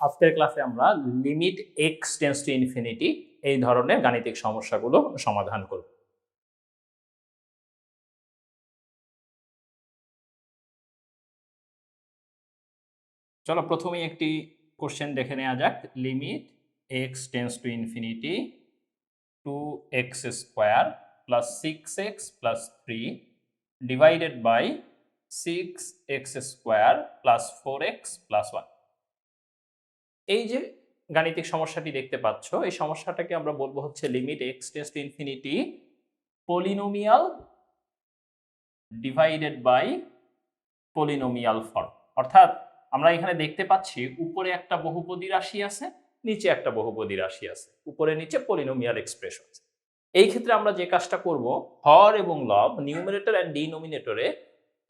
আজকের ক্লাসে আমরা limit x tends to infinity এই ধরনের গাণিতিক সমস্যাগুলো সমাধান করব। চলো প্রথমেই একটি কোশ্চেন দেখে নেওয়া যাক। Limit x tends to infinity 2x square plus 6x plus 3 divided by 6x square plus 4x plus 1। এই যে গাণিতিক সমস্যাটি দেখতে পাচ্ছ, এই সমস্যাটাকে আমরা বলবো হচ্ছে limit x tends to infinity polynomial divided by polynomial form. অর্থাৎ আমরা এখানে দেখতে পাচ্ছি উপরে একটা বহুপদী রাশি আছে, নিচে একটা বহুপদী রাশি আছে, উপরে নিচে পলিনোমিয়াল এক্সপ্রেশন আছে। এই ক্ষেত্রে আমরা যে কাজটা করব, হর এবং লব নিউমারেটর এন্ড ডিনোমিনেটরে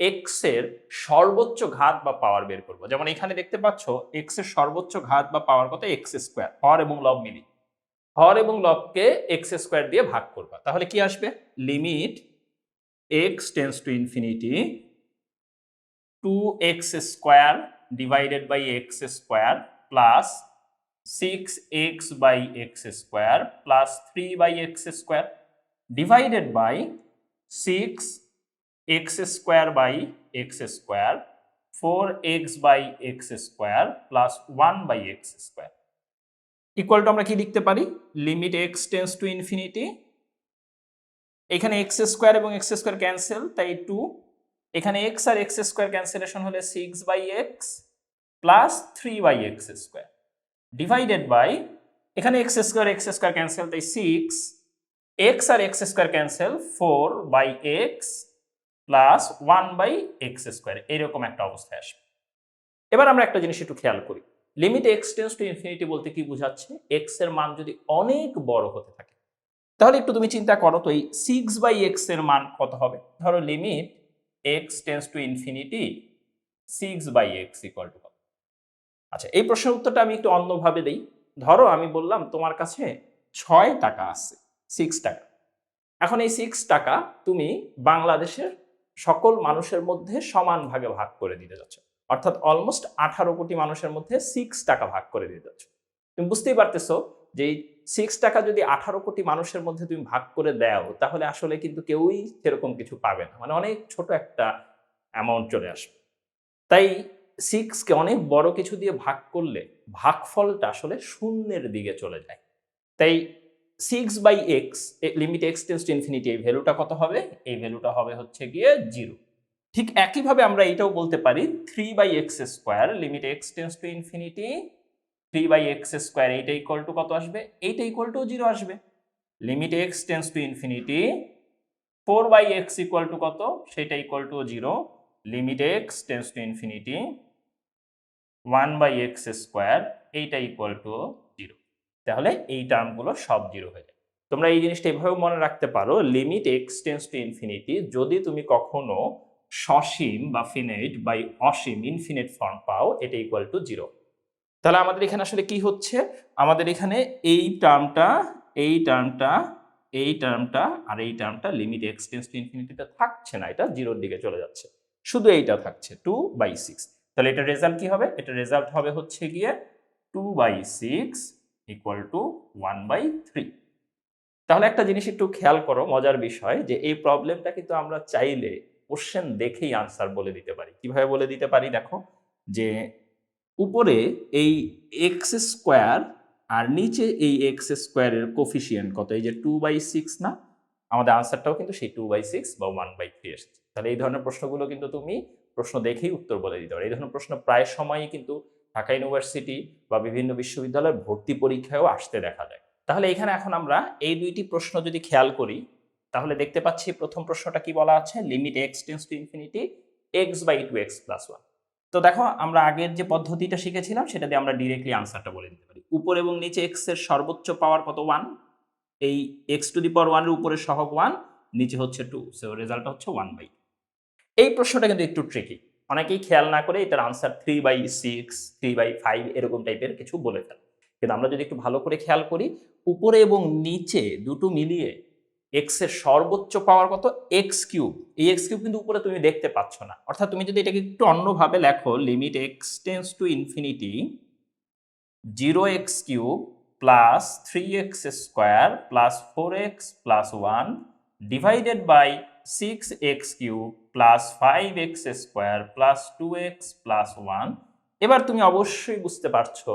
এক্স এর সর্বোচ্চ ঘাত বা পাওয়ার বের করব। যেমন এখানে দেখতে পাচ্ছ এক্স এর সর্বোচ্চ ঘাত বা পাওয়ার কত, এক্স স্কয়ার। হর এবং লব মিলি হর এবং লবকে এক্স স্কয়ার দিয়ে ভাগ করবা, তাহলে কি আসবে? Limit x tends to infinity 2x square divided by x square plus 6x by x square plus 3 by x square divided by 6x square by x square 4x by x square plus 1 by x square equal to আমরা কি লিখতে পারি? Limit x tends to infinity, এখানে x square এবং x square cancel, তাই 2, এখানে x আর x square cancellation হলে 6 by x plus 3 by x square divided by, এখানে এক্স স্কয়ার ক্যান্সেল, তাই 6, এক্স আর x square cancel, 4 by x plus 1 by x square. এরকম একটা অবস্থায় আসবে। এবার আমরা একটা জিনিস একটু খেয়াল করি, limit x tends to infinity বলতে কি বোঝাচ্ছে? এক্স এর মান যদি অনেক বড় হতে থাকে, তাহলে একটু তুমি চিন্তা করো তো এই 6 বাই এক্স এর মান কত হবে? ধরো limit x tends to infinity 6 by x equal to কত? আচ্ছা, এই প্রশ্নের উত্তরটা আমি একটু অন্যভাবে দেই। ধরো আমি বললাম তোমার কাছে 6 টাকা আছে, 6 টাকা। এখন এই 6 টাকা তুমি বাংলাদেশের সকল মানুষের মধ্যে সমান ভাগে ভাগ করে দিতে যাচ্ছ, অর্থাৎ অলমোস্ট 18 কোটি মানুষের মধ্যে 6 টাকা ভাগ করে দিতে যাচ্ছ। তুমি বুঝতেই পারতেছো যে এই 6 টাকা যদি 18 কোটি মানুষের মধ্যে তুমি ভাগ করে দাও, তাহলে আসলে কিন্তু কেউই সেরকম কিছু পাবে না, মানে অনেক ছোট একটা অ্যামাউন্ট চলে আসবে। তাই 6 কে অনেক বড় কিছু দিয়ে ভাগ করলে ভাগফলটা আসলে শূন্যের দিকে চলে যায়। তাই 6 by x limit x tends to infinity এই ভ্যালুটা কত হবে? এই ভ্যালুটা হবে হচ্ছে গিয়ে 0। ঠিক একইভাবে আমরা এটাও বলতে পারি 3 by x square limit x tends to infinity 3 by x square, এইটা ইকুয়াল টু কত আসবে? এইটা ইকুয়াল টু 0 আসবে। Limit x tends to infinity 4 by x equal to কত? সেটা equal to 0। Limit x tends to infinity 1 by x square, এইটা equal to 0। তাহলে এই টার্মগুলো সব 0 হয়ে যায়। তোমরা এই জিনিসটা এভাবে মনে রাখতে পারো, limit x tends to infinity যদি তুমি কখনো সসীম বা ফিনিট বাই অসীম ইনফিনিট ফর্ম পাও, এটা ইকুয়াল টু 0। তাহলে আমাদের এখানে আসলে কি হচ্ছে? আমাদের এখানে এই টার্মটা, এই টার্মটা, এই টার্মটা আর এই টার্মটা লিমিট এক্স টেন্ডস টু ইনফিনিটিতে থাকছে না, এটা 0 এর দিকে চলে যাচ্ছে, শুধু এইটা থাকছে 2 বাই 6। তাহলে এটা রেজাল্ট কি হবে? এটা রেজাল্ট হবে হচ্ছে গিয়ে 2 বাই 6 ইকুয়াল টু 1 বাই 3। তাহলে একটা জিনিস একটু খেয়াল করো, মজার বিষয়, যে এই প্রবলেমটা কিন্তু আমরা চাইলে কোশ্চেন দেখেই আনসার বলে দিতে পারি। কিভাবে বলে দিতে পারি? দেখো, যে উপরে এই এক্স স্কোয়ার আর নিচে এই এক্স স্কোয়ারের কোফিসিয়েন্ট কত? এই যে 2 বাই 6 না? আমাদের আনসারটাও কিন্তু সেই 2 বাই 6 বা 1 বাই 3 এসেছে। তাহলে এই ধরনের প্রশ্নগুলো কিন্তু তুমি প্রশ্ন দেখেই উত্তর বলে দিতে পারো। এই ধরনের প্রশ্ন প্রায় সময়ই কিন্তু ঢাকা ইউনিভার্সিটি বা বিভিন্ন বিশ্ববিদ্যালয়ের ভর্তি পরীক্ষায়ও আসতে দেখা যায়। তাহলে এখানে এখন আমরা এই দুইটি প্রশ্ন যদি খেয়াল করি, তাহলে দেখতে পাচ্ছি প্রথম প্রশ্নটা কি বলা আছে? Limit x tends to infinity x by 2x plus 1। তো দেখো, আমরা আগের যে পদ্ধতিটা শিখেছিলাম সেটা দিয়ে আমরা ডিরেক্টলি আনসারটা বলে দিতে পারি। উপর এবং নিচে এক্স এর সর্বোচ্চ পাওয়ার কত? 1। এই এক্স টু দি পাওয়ার 1 এর উপরে সহগ 1, নিচে হচ্ছে 2, সো রেজাল্টটা হচ্ছে 1 বাই। এই প্রশ্নটা কিন্তু একটু ট্রিকি, অনেকেই খেয়াল না করে এটার আনসার 3 বাই 6, 3 বাই 5 এরকম টাইপের কিছু বলে ফেলে। কিন্তু আমরা যদি একটু ভালো করে খেয়াল করি, উপরে এবং নিচে দুটো মিলিয়ে এক্স এর সর্বোচ্চ পাওয়ার কত? X cube. এই এক্স কিউব কিন্তু উপরে তুমি দেখতে পাচ্ছ না, অর্থাৎ তুমি যদি এটাকে একটু অন্যভাবে লেখো, limit x tends to infinity 0x cube plus 3x square plus 4x plus 1 divided by 6x cube plus 5x square plus 2x plus 1। এবার তুমি অবশ্যই বুঝতে পারছো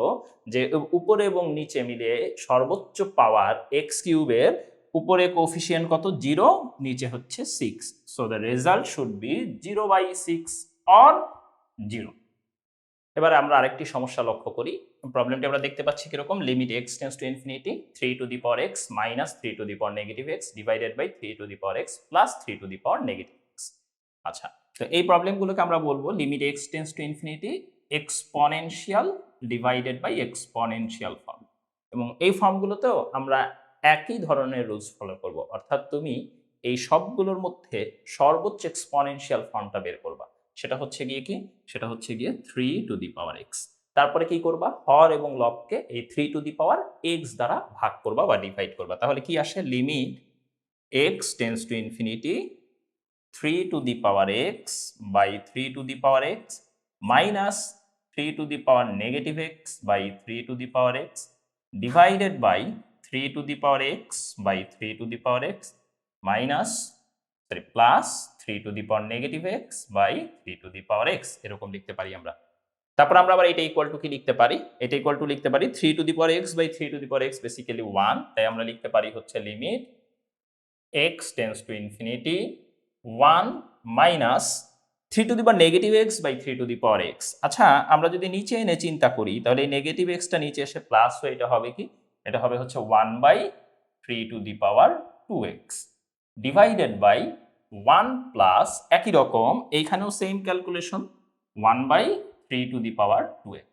যে উপরে এবং নিচে মিলে সর্বোচ্চ পাওয়ার x কিউবের উপরে কোএফিসিয়েন্ট কত 0, নিচে হচ্ছে 6। So the result should be 0/6 or 0। এবার আমরা আরেকটি সমস্যা লক্ষ্য করি। প্রবলেমটি আমরা দেখতে পাচ্ছি কিরকম, limit x tends to infinity 3 to the power x minus 3 to the power negative x divided by 3 to the power x plus 3 to the power negative x। আচ্ছা, তো এই প্রবলেমগুলোকে আমরা বলবো limit x tends to infinity exponential divided by exponential form. এবং এই ফর্মগুলোতেও আমরা একই ধরনের রুলস ফলো করব, অর্থাৎ তুমি এই সবগুলোর মধ্যে সর্বোচ্চ এক্সপোনেনশিয়াল ফর্মটা বের করবা। সেটা হচ্ছে গিয়ে কি, সেটা হচ্ছে গিয়ে 3 টু দি পাওয়ার x। তারপরে কি করবা, হর এবং লবকে এই 3 টু দি পাওয়ার x দ্বারা ভাগ করবা বা ডিভাইড করবা। তাহলে কি আসে, limit x tends to infinity 3 to the power x by 3 to the power x minus 3 to the power negative x by 3 to the power x divided by 3 to the power x by 3 to the power x minus plus 3 to the power negative x by 3 to the power x, এরকম লিখতে পারি আমরা। তারপর আমরা আবার এটা equal to কি লিখতে পারি, এটা ইকুয়াল টু লিখতে পারি 3 to the power x by 3 to the power x basically 1, তাই আমরা লিখতে পারি হচ্ছে limit x tends to infinity 1 minus 3 to the power negative x by 3 to the power x। আচ্ছা, আমরা যদি নিচে এনে চিন্তা করি তাহলে এই নেগেটিভ xটা নিচে এসে প্লাস হয়ে এটা হবে কি, এটা হবে হচ্ছে 1 by 3 to the power 2x divided by 1 plus একই রকম এইখানেও same calculation 1 by 3 to the power 2x।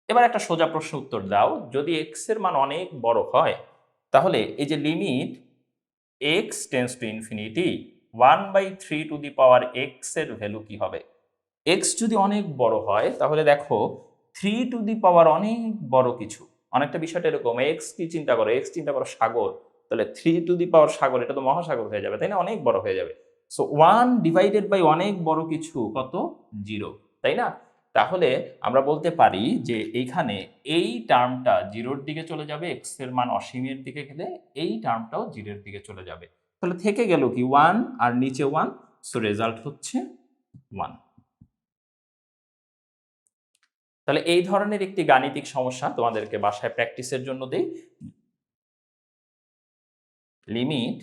এবার একটা সোজা প্রশ্ন উত্তর দাও, যদি x এর মান অনেক বড় হয় তাহলে এই যে limit x tends to infinity 1 by 3 to the power x এর ভ্যালু কি হবে। x যদি অনেক বড় হয় তাহলে দেখো 3 টু দি পাওয়ার অনেক বড় কিছু, অনেকটা বিষয়টা এরকম, x কি চিন্তা করো, x চিন্তা করো সাগর, তাহলে 3 টু দি পাওয়ার সাগর, এটা তো মহাসাগর হয়ে যাবে, তাই না, অনেক বড় হয়ে যাবে। সো 1 ডিভাইডেড বাই অনেক বড় কিছু কত, 0, তাই না। তাহলে আমরা বলতে পারি যে এইখানে এই টার্মটা 0-র দিকে চলে যাবে, x এর মান অসীমের দিকে গেলে এই টার্মটাও 0-এর দিকে চলে যাবে। তাহলে থেকে গেল কি 1 আর নিচে 1, সো রেজাল্ট হচ্ছে 1। তাহলে এই ধরনের একটি গাণিতিক সমস্যা তোমাদেরকে বাসায় প্র্যাকটিসের জন্য দেই। Limit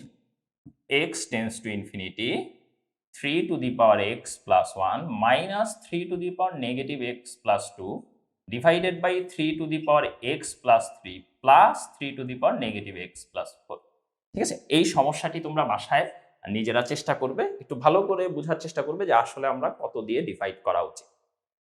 x tends to infinity 3 to the power x plus 1 minus 3 to the power negative x plus 2 divided by 3 to the power x plus 3 plus 3 to the power negative x plus 4। ঠিক আছে, এই সমস্যাটি তোমরা বাসায় নিজেরা চেষ্টা করবে, একটু ভালো করে বোঝার চেষ্টা করবে যে আসলে আমরা কত দিয়ে ডিভাইড করা উচিত।